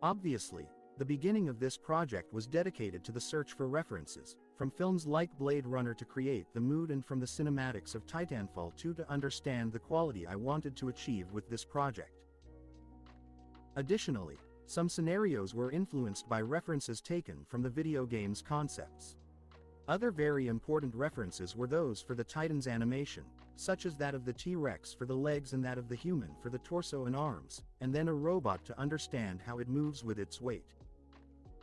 Obviously, the beginning of this project was dedicated to the search for references, from films like Blade Runner to create the mood and from the cinematics of Titanfall 2 to understand the quality I wanted to achieve with this project. Additionally, some scenarios were influenced by references taken from the video game's concepts. Other very important references were those for the Titan's animation, such as that of the T-Rex for the legs and that of the human for the torso and arms, and then a robot to understand how it moves with its weight.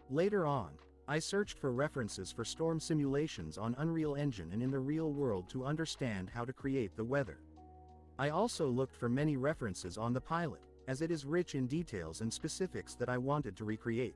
Later on, I searched for references for storm simulations on Unreal Engine and in the real world to understand how to create the weather. I also looked for many references on the pilot, as it is rich in details and specifics that I wanted to recreate.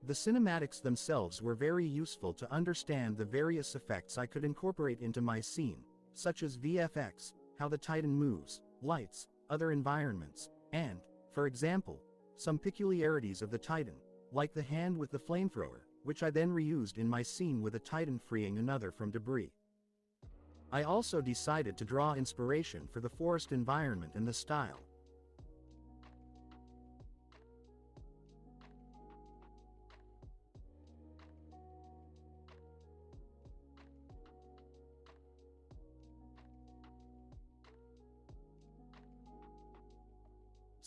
The cinematics themselves were very useful to understand the various effects I could incorporate into my scene, such as VFX, how the Titan moves, lights, other environments, and, for example, some peculiarities of the Titan, like the hand with the flamethrower, which I then reused in my scene with a Titan freeing another from debris. I also decided to draw inspiration for the forest environment and the style.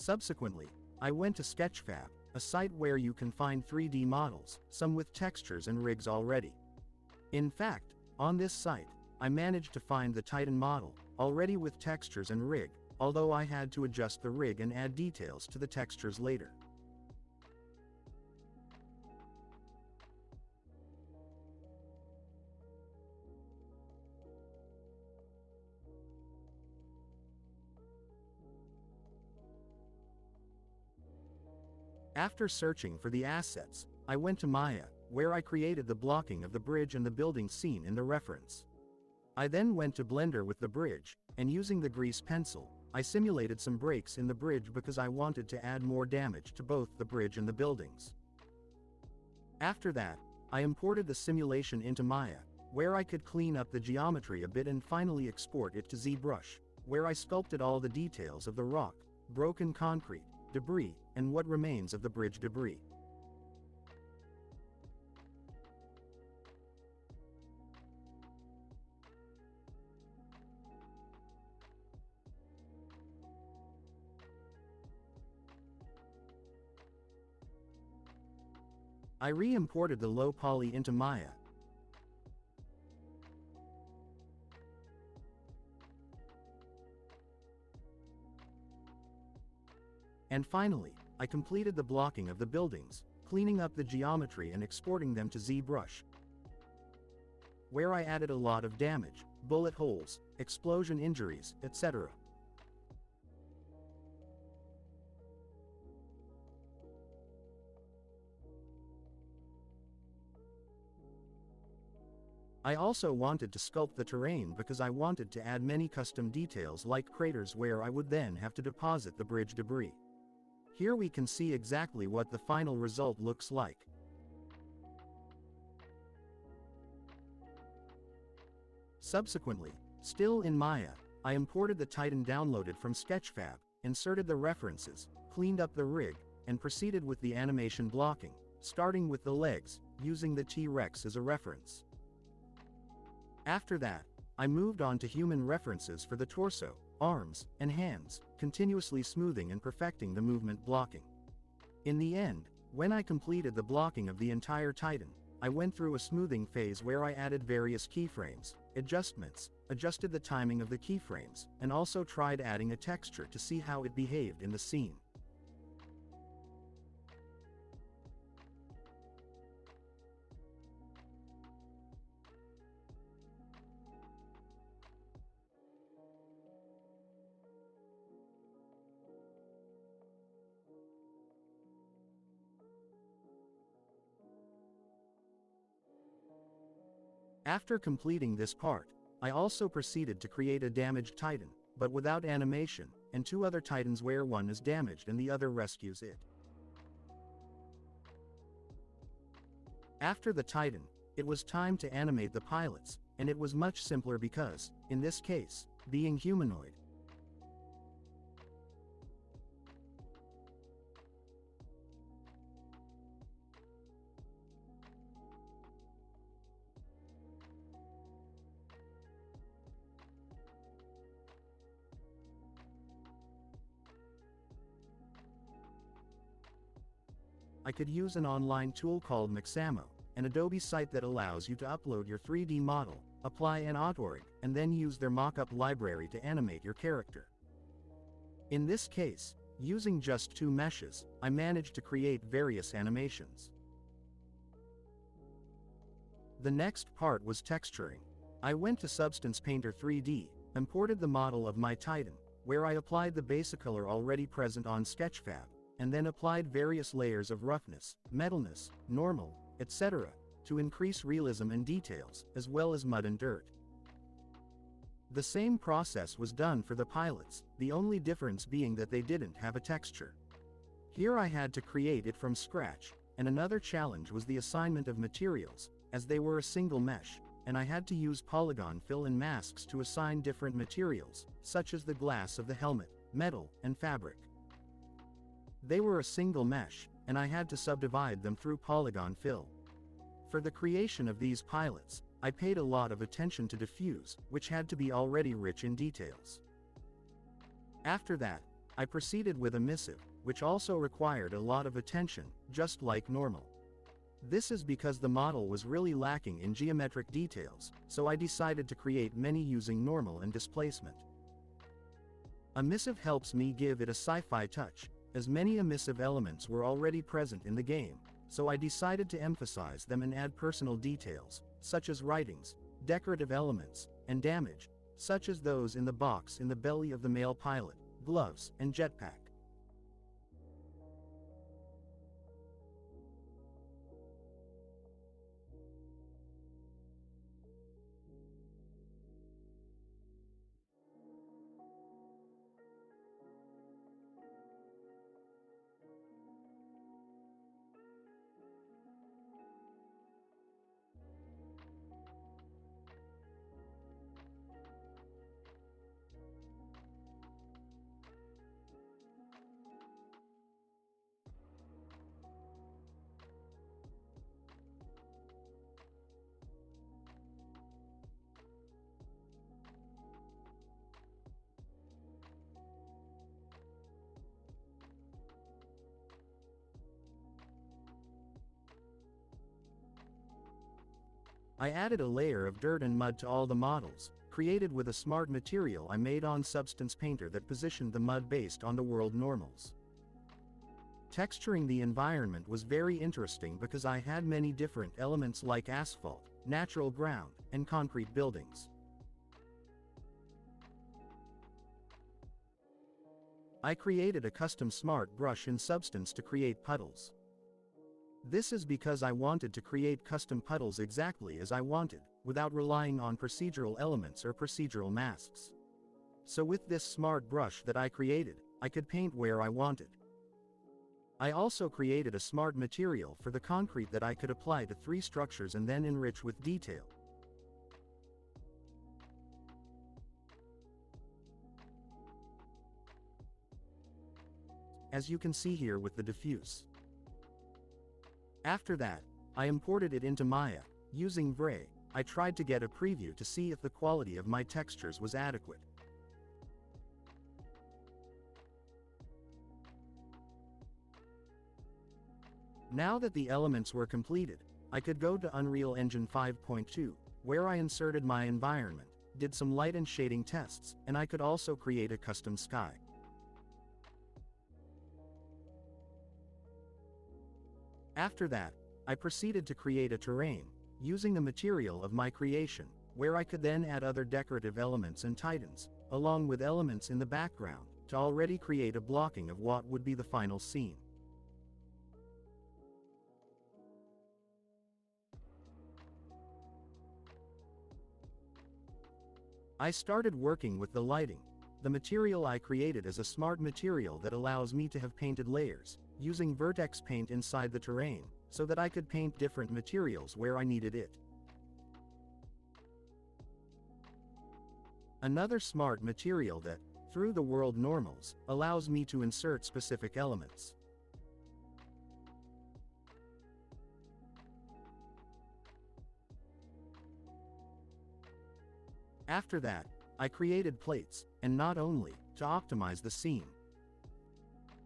Subsequently, I went to Sketchfab, a site where you can find 3D models, some with textures and rigs already. In fact, on this site, I managed to find the Titan model, already with textures and rig, although I had to adjust the rig and add details to the textures later. After searching for the assets, I went to Maya, where I created the blocking of the bridge and the building scene in the reference. I then went to Blender with the bridge, and using the grease pencil, I simulated some breaks in the bridge because I wanted to add more damage to both the bridge and the buildings. After that, I imported the simulation into Maya, where I could clean up the geometry a bit and finally export it to ZBrush, where I sculpted all the details of the rock, broken concrete, debris, and what remains of the bridge debris. I re-imported the low poly into Maya. And finally, I completed the blocking of the buildings, cleaning up the geometry and exporting them to ZBrush, where I added a lot of damage, bullet holes, explosion injuries, etc. I also wanted to sculpt the terrain because I wanted to add many custom details like craters where I would then have to deposit the bridge debris. Here we can see exactly what the final result looks like. Subsequently, still in Maya, I imported the Titan downloaded from Sketchfab, inserted the references, cleaned up the rig, and proceeded with the animation blocking, starting with the legs, using the T-Rex as a reference. After that, I moved on to human references for the torso, arms, and hands, continuously smoothing and perfecting the movement blocking. In the end, when I completed the blocking of the entire Titan, I went through a smoothing phase where I added various keyframes, adjustments, adjusted the timing of the keyframes, and also tried adding a texture to see how it behaved in the scene. After completing this part, I also proceeded to create a damaged Titan, but without animation, and two other Titans where one is damaged and the other rescues it. After the Titan, it was time to animate the pilots, and it was much simpler because, in this case, being humanoid. I could use an online tool called Mixamo, an Adobe site that allows you to upload your 3D model, apply an artwork, and then use their mockup library to animate your character. In this case, using just 2 meshes, I managed to create various animations. The next part was texturing. I went to Substance Painter 3D, imported the model of my Titan, where I applied the basic color already present on Sketchfab, and then applied various layers of roughness, metalness, normal, etc., to increase realism and details, as well as mud and dirt. The same process was done for the pilots, the only difference being that they didn't have a texture. Here I had to create it from scratch, and another challenge was the assignment of materials, as they were a single mesh, and I had to use polygon fill and masks to assign different materials, such as the glass of the helmet, metal, and fabric. They were a single mesh, and I had to subdivide them through polygon fill. For the creation of these pilots, I paid a lot of attention to diffuse, which had to be already rich in details. After that, I proceeded with emissive, which also required a lot of attention, just like normal. This is because the model was really lacking in geometric details, so I decided to create many using normal and displacement. Emissive helps me give it a sci-fi touch, as many emissive elements were already present in the game, so I decided to emphasize them and add personal details, such as writings, decorative elements, and damage, such as those in the box in the belly of the male pilot, gloves, and jetpack. I added a layer of dirt and mud to all the models, created with a smart material I made on Substance Painter that positioned the mud based on the world normals. Texturing the environment was very interesting because I had many different elements like asphalt, natural ground, and concrete buildings. I created a custom smart brush in Substance to create puddles. This is because I wanted to create custom puddles exactly as I wanted, without relying on procedural elements or procedural masks. So with this smart brush that I created, I could paint where I wanted. I also created a smart material for the concrete that I could apply to 3 structures and then enrich with detail. As you can see here with the diffuse. After that, I imported it into Maya. Using Vray, I tried to get a preview to see if the quality of my textures was adequate. Now that the elements were completed, I could go to Unreal Engine 5.2, where I inserted my environment, did some light and shading tests, and I could also create a custom sky. After that, I proceeded to create a terrain, using the material of my creation, where I could then add other decorative elements and titans, along with elements in the background, to already create a blocking of what would be the final scene. I started working with the lighting. The material I created is a smart material that allows me to have painted layers, using vertex paint inside the terrain, so that I could paint different materials where I needed it. Another smart material that, through the world normals, allows me to insert specific elements. After that, I created plates, and not only, to optimize the scene.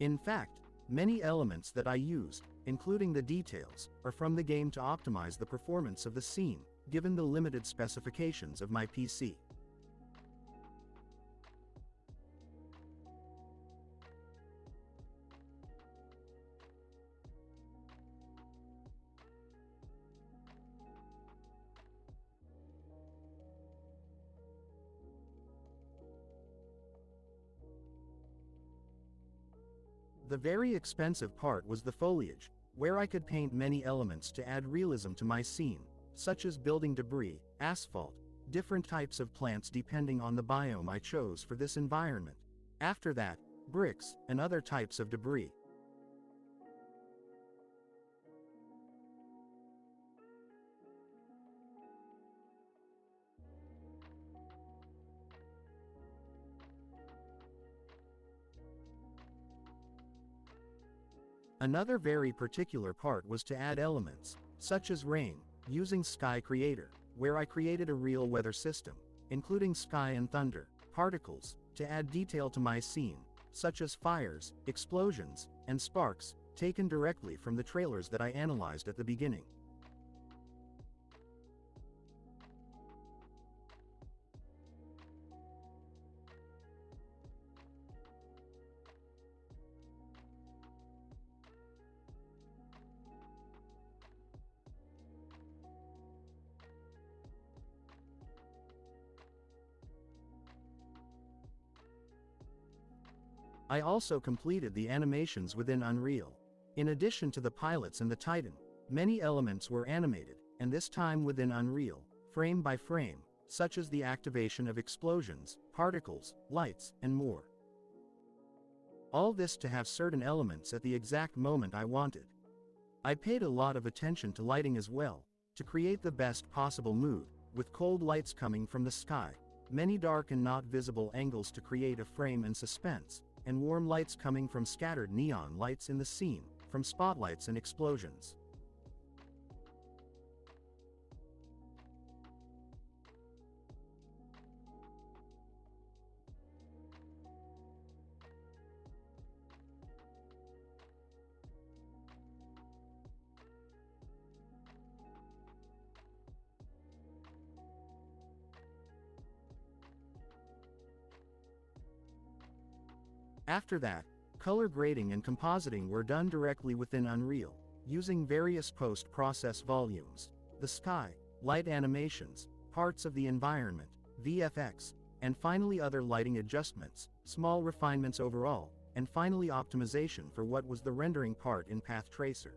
In fact, many elements that I used, including the details, are from the game to optimize the performance of the scene, given the limited specifications of my PC. The very expensive part was the foliage, where I could paint many elements to add realism to my scene, such as building debris, asphalt, different types of plants depending on the biome I chose for this environment. After that, bricks, and other types of debris. Another very particular part was to add elements, such as rain, using Sky Creator, where I created a real weather system, including sky and thunder, particles, to add detail to my scene, such as fires, explosions, and sparks, taken directly from the trailers that I analyzed at the beginning. I also completed the animations within Unreal. In addition to the pilots and the Titan, many elements were animated, and this time within Unreal, frame by frame, such as the activation of explosions, particles, lights, and more. All this to have certain elements at the exact moment I wanted. I paid a lot of attention to lighting as well, to create the best possible mood, with cold lights coming from the sky, many dark and not visible angles to create a frame and suspense, and warm lights coming from scattered neon lights in the scene, from spotlights and explosions. After that, color grading and compositing were done directly within Unreal, using various post-process volumes, the sky, light animations, parts of the environment, VFX, and finally other lighting adjustments, small refinements overall, and finally optimization for what was the rendering part in Path Tracer.